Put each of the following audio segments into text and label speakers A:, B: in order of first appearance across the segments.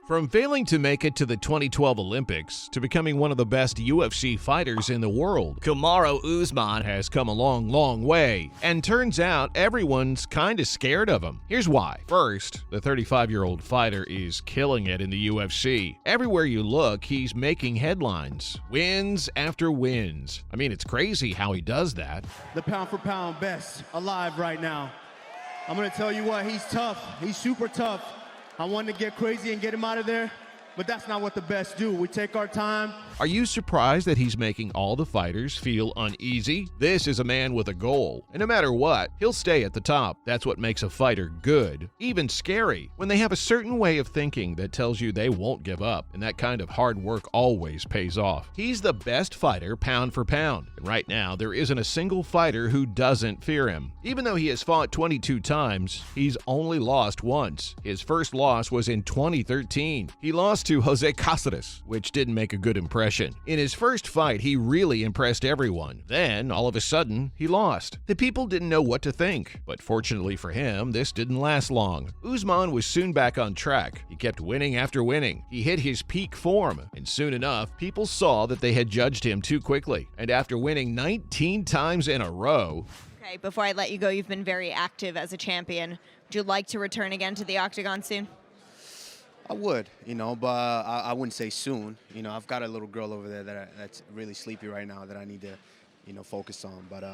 A: From failing to make it to the 2012 Olympics to becoming one of the best UFC fighters in the world, Kamaru Usman has come a long, long way. And turns out everyone's kinda scared of him. Here's why. First, the 35-year-old fighter is killing it in the UFC. Everywhere you look, he's making headlines. Wins after wins. I mean, it's crazy how he does that.
B: The pound-for-pound best alive right now. I'm gonna tell you what, he's tough. He's super tough. I wanted to get crazy and get him out of there, but that's not what the best do. We take our time.
A: Are you surprised that he's making all the fighters feel uneasy? This is a man with a goal, and no matter what, he'll stay at the top. That's what makes a fighter good, even scary, when they have a certain way of thinking that tells you they won't give up, and that kind of hard work always pays off. He's the best fighter pound for pound, and right now there isn't a single fighter who doesn't fear him. Even though he has fought 22 times, he's only lost once. His first loss was in 2013. He lost to Jose Cáceres, which didn't make a good impression. In his first fight, he really impressed everyone. Then, all of a sudden, he lost. The people didn't know what to think, but fortunately for him, this didn't last long. Usman was soon back on track. He kept winning after winning. He hit his peak form, and soon enough, people saw that they had judged him too quickly. And after winning 19 times in a row...
C: Okay, before I let you go, you've been very active as a champion. Would you like to return again to the octagon soon?
B: I would, but I wouldn't say soon. I've got a little girl over there that's really sleepy right now that I need to, focus on. But,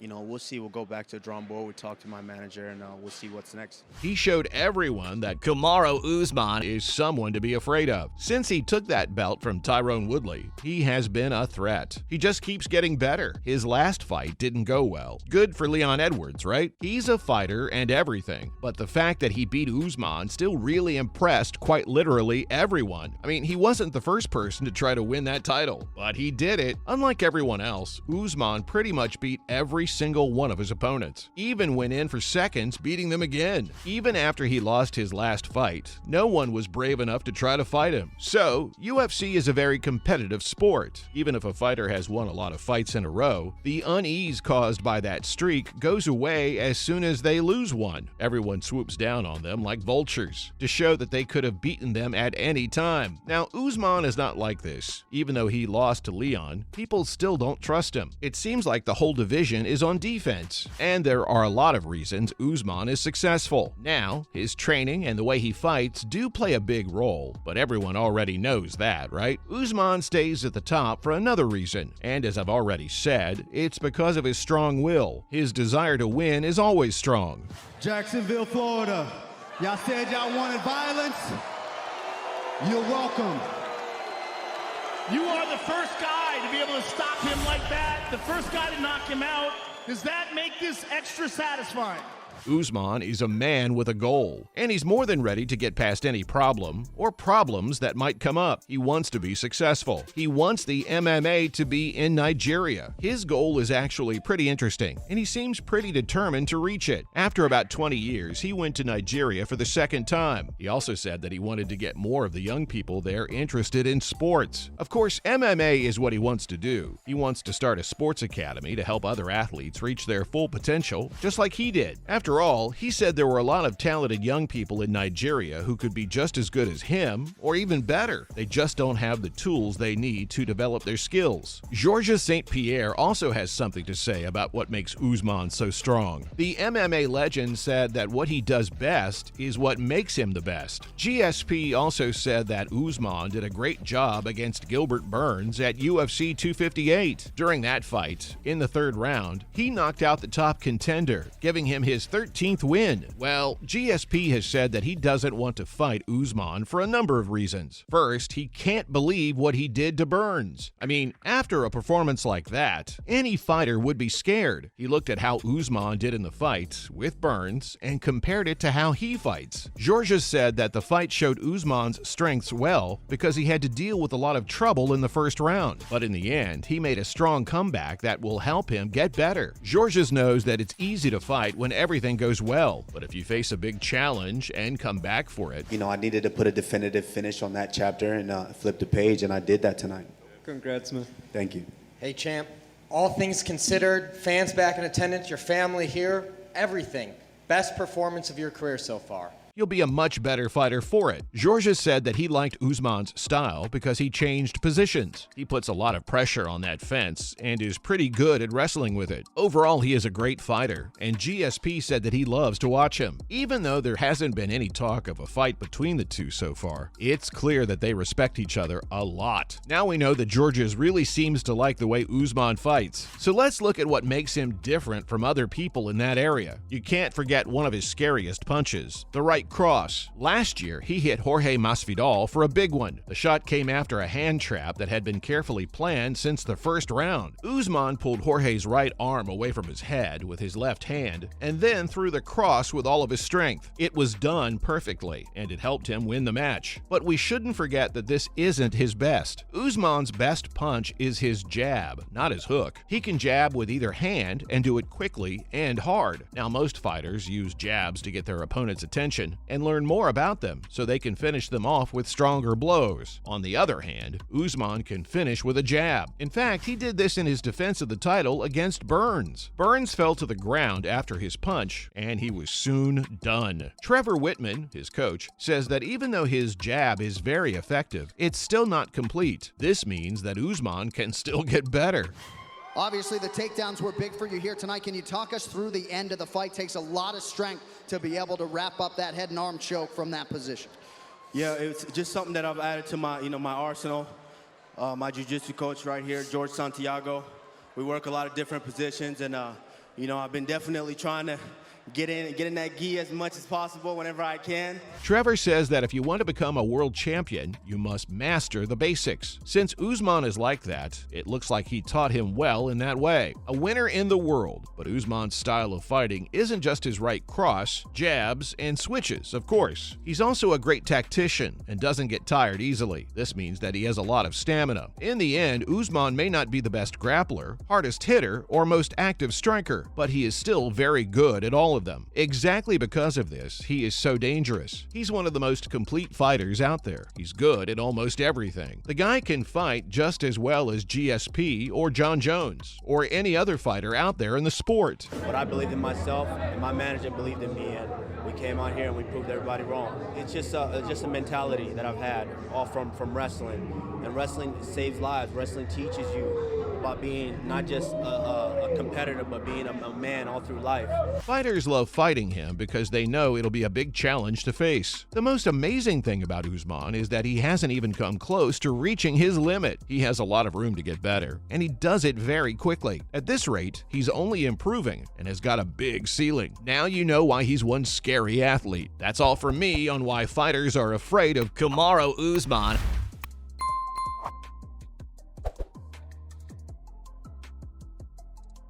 B: we'll see. We'll go back to the drawing board. We'll talk to my manager, and we'll see what's next.
A: He showed everyone that Kamaru Usman is someone to be afraid of. Since he took that belt from Tyrone Woodley, he has been a threat. He just keeps getting better. His last fight didn't go well. Good for Leon Edwards, right? He's a fighter and everything. But the fact that he beat Usman still really impressed quite literally everyone. I mean, he wasn't the first person to try to win that title, but he did it. Unlike everyone else, Usman pretty much beat every single one of his opponents, even went in for seconds, beating them again. Even after he lost his last fight, no one was brave enough to try to fight him. So, UFC is a very competitive sport. Even if a fighter has won a lot of fights in a row, the unease caused by that streak goes away as soon as they lose one. Everyone swoops down on them like vultures to show that they could have beaten them at any time. Now, Usman is not like this. Even though he lost to Leon, people still don't trust him. It seems like the whole division is on defense, and there are a lot of reasons Usman is successful. Now, his training and the way he fights do play a big role, but everyone already knows that, right? Usman stays at the top for another reason, and as I've already said, it's because of his strong will. His desire to win is always strong.
B: Jacksonville, Florida. Y'all said y'all wanted violence. You're welcome.
D: You are the first guy to be able to stop him like that, the first guy to knock him out. Does that make this extra satisfying?
A: Usman is a man with a goal, and he's more than ready to get past any problem or problems that might come up. He wants to be successful. He wants the MMA to be in Nigeria. His goal is actually pretty interesting, and he seems pretty determined to reach it. After about 20 years, he went to Nigeria for the second time. He also said that he wanted to get more of the young people there interested in sports. Of course, MMA is what he wants to do. He wants to start a sports academy to help other athletes reach their full potential, just like he did. After all, he said there were a lot of talented young people in Nigeria who could be just as good as him, or even better. They just don't have the tools they need to develop their skills. Georges St-Pierre also has something to say about what makes Usman so strong. The MMA legend said that what he does best is what makes him the best. GSP also said that Usman did a great job against Gilbert Burns at UFC 258. During that fight, in the third round, he knocked out the top contender, giving him his 13th win. Well, GSP has said that he doesn't want to fight Usman for a number of reasons. First, he can't believe what he did to Burns. I mean, after a performance like that, any fighter would be scared. He looked at how Usman did in the fight with Burns and compared it to how he fights. Georges said that the fight showed Usman's strengths well because he had to deal with a lot of trouble in the first round. But in the end, he made a strong comeback that will help him get better. Georges knows that it's easy to fight when everything goes well, but if you face a big challenge and come back for it.
E: I needed to put a definitive finish on that chapter and flip the page, and I did that tonight.
B: Congrats, man.
E: Thank you.
F: Hey, champ. All things considered, fans back in attendance, your family here, everything. Best performance of your career so far.
A: you'll be a much better fighter for it. Georges said that he liked Usman's style because he changed positions. He puts a lot of pressure on that fence and is pretty good at wrestling with it. Overall, he is a great fighter, and GSP said that he loves to watch him. Even though there hasn't been any talk of a fight between the two so far, it's clear that they respect each other a lot. Now we know that Georges really seems to like the way Usman fights. So let's look at what makes him different from other people in that area. You can't forget one of his scariest punches, the right cross. Last year, he hit Jorge Masvidal for a big one. The shot came after a hand trap that had been carefully planned since the first round. Usman pulled Jorge's right arm away from his head with his left hand and then threw the cross with all of his strength. It was done perfectly, and it helped him win the match. But we shouldn't forget that this isn't his best. Usman's best punch is his jab, not his hook. He can jab with either hand and do it quickly and hard. Now, most fighters use jabs to get their opponent's attention and learn more about them so they can finish them off with stronger blows. On the other hand, Usman can finish with a jab. In fact, he did this in his defense of the title against Burns. Burns fell to the ground after his punch, and he was soon done. Trevor Whitman, his coach, says that even though his jab is very effective, it's still not complete. This means that Usman can still get better.
G: Obviously, the takedowns were big for you here tonight. Can you talk us through the end of the fight? Takes a lot of strength to be able to wrap up that head and arm choke from that position.
B: Yeah, it's just something that I've added to my, my arsenal. My jiu-jitsu coach right here, George Santiago. We work a lot of different positions, and I've been definitely trying to get in that gi as much as possible whenever I can.
A: Trevor says that if you want to become a world champion, you must master the basics. Since Usman is like that, it looks like he taught him well in that way. A winner in the world, but Usman's style of fighting isn't just his right cross, jabs, and switches, of course. He's also a great tactician and doesn't get tired easily. This means that he has a lot of stamina. In the end, Usman may not be the best grappler, hardest hitter, or most active striker, but he is still very good at all of them. Exactly because of this, he is so dangerous. He's one of the most complete fighters out there. He's good at almost everything. The guy can fight just as well as GSP or John Jones or any other fighter out there in the sport.
B: But I believed in myself, and my manager believed in me, and we came out here and we proved everybody wrong. It's just a mentality that I've had all from wrestling. And wrestling saves lives. Wrestling teaches you about being not just a competitor, but being a man all through life.
A: Fighters love fighting him because they know it'll be a big challenge to face. The most amazing thing about Usman is that he hasn't even come close to reaching his limit. He has a lot of room to get better, and he does it very quickly. At this rate, he's only improving and has got a big ceiling. Now you know why he's one scary athlete. That's all from me on why fighters are afraid of Kamaru Usman.